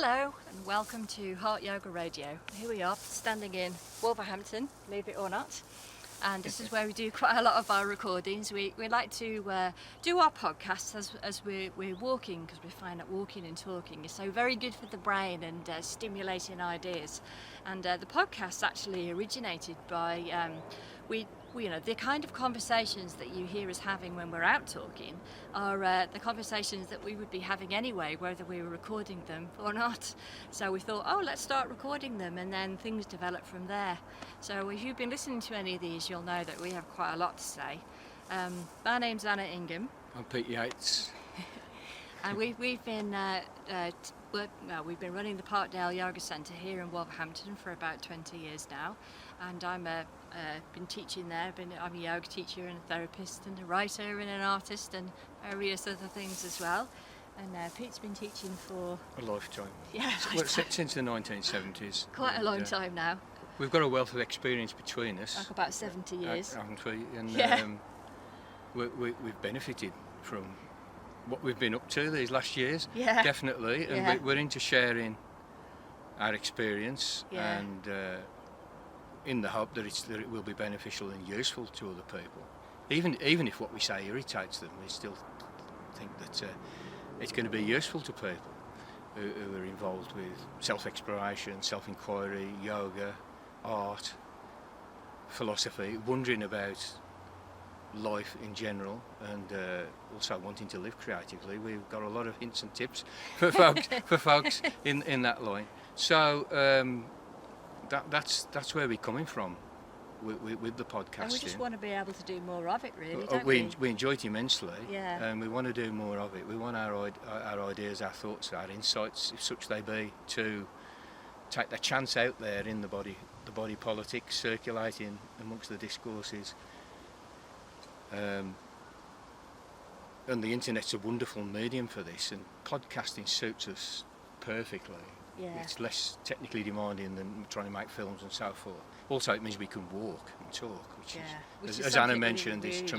Hello and welcome to Heart Yoga Radio. Here we are standing in Wolverhampton, believe it or not, and this is where we do quite a lot of our recordings. We like to do our podcasts as we're walking, because we find that walking and talking is so very good for the brain and stimulating ideas. And the podcast actually originated by the kind of conversations that you hear us having when we're out talking are the conversations that we would be having anyway, whether we were recording them or not. So we thought, let's start recording them, and then things develop from there. So if you've been listening to any of these, you'll know that we have quite a lot to say. My name's Anna Ingham. I'm Pete Yates. And we've been we've been running the Parkdale Yoga Centre here in Wolverhampton for about 20 years now, and I'm been teaching there. I'm a yoga teacher and a therapist and a writer and an artist and various other things as well. And Pete's been teaching for a lifetime. Yeah, since the 1970s. Quite a long time now. We've got a wealth of experience between us. Like about 70 years. Haven't we? And we've benefited from what we've been up to these last years. Yeah. Definitely. And we're into sharing our experience and in the hope that it will be beneficial and useful to other people. Even if what we say irritates them, we still think that it's going to be useful to people who are involved with self-exploration, self-inquiry, yoga, art, philosophy, wondering about life in general, and also wanting to live creatively. We've got a lot of hints and tips for folks in that line. So that's where we're coming from with the podcasting. And we just want to be able to do more of it, really, don't we enjoy it immensely, and we want to do more of it. We want our ideas, our thoughts, our insights, if such they be, to take the chance out there in the body politic, circulating amongst the discourses. And the internet's a wonderful medium for this, and podcasting suits us perfectly. Yeah. It's less technically demanding than trying to make films and so forth. Also, it means we can walk and talk, which is as Anna mentioned, really is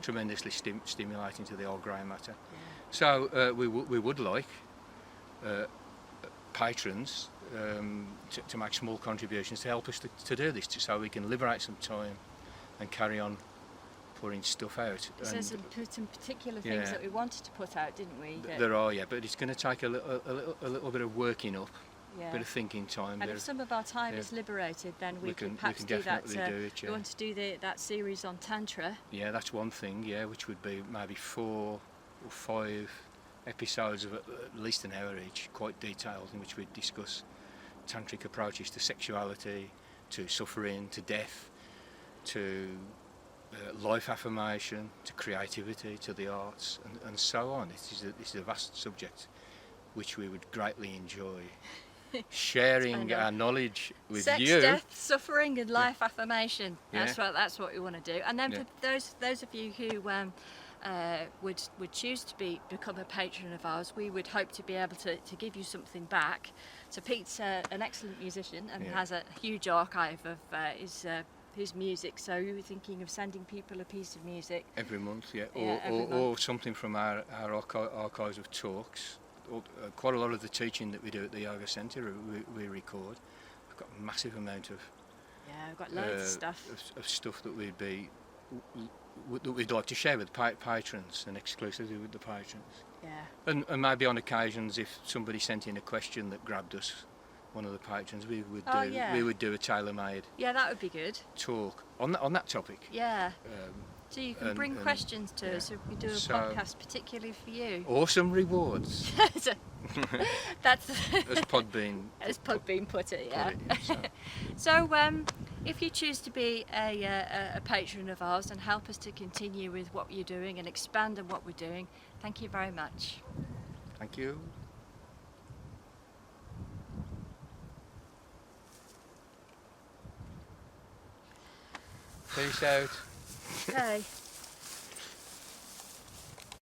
tremendously stimulating to the old grey matter. Yeah. So we would like patrons to make small contributions to help us to do this, so we can liberate some time and carry on putting stuff out. There's some particular things that we wanted to put out, didn't we? There are, but it's going to take a little bit of working up, a bit of thinking time. And if some of our time is liberated, then we can perhaps do that. We want to do that series on Tantra. Yeah, that's one thing, which would be maybe 4 or 5 episodes of at least an hour each, quite detailed, in which we discuss tantric approaches to sexuality, to suffering, to death, to life affirmation, to creativity, to the arts, and so on. This is a vast subject which we would greatly enjoy sharing our knowledge with Sex, you. Death, suffering, and life affirmation. That's what we want to do. And then for those of you who would choose to become a patron of ours, we would hope to be able to give you something back. So Pete's an excellent musician and has a huge archive of his music, so we were thinking of sending people a piece of music every month, or something from our archives of talks. Quite a lot of the teaching that we do at the Yoga Centre we record. We've got a massive amount of we've got loads of stuff of stuff that we'd like to share with patrons, and exclusively with the patrons. And maybe on occasions, if somebody sent in a question that grabbed us, one of the patrons, we would do a tailor-made that would be good talk on that topic. So you can bring questions to us if we do a podcast particularly for you. Awesome rewards. That's as Podbean put it. So if you choose to be a patron of ours and help us to continue with what you're doing and expand on what we're doing, thank you very much. Thank you. Peace out. Okay.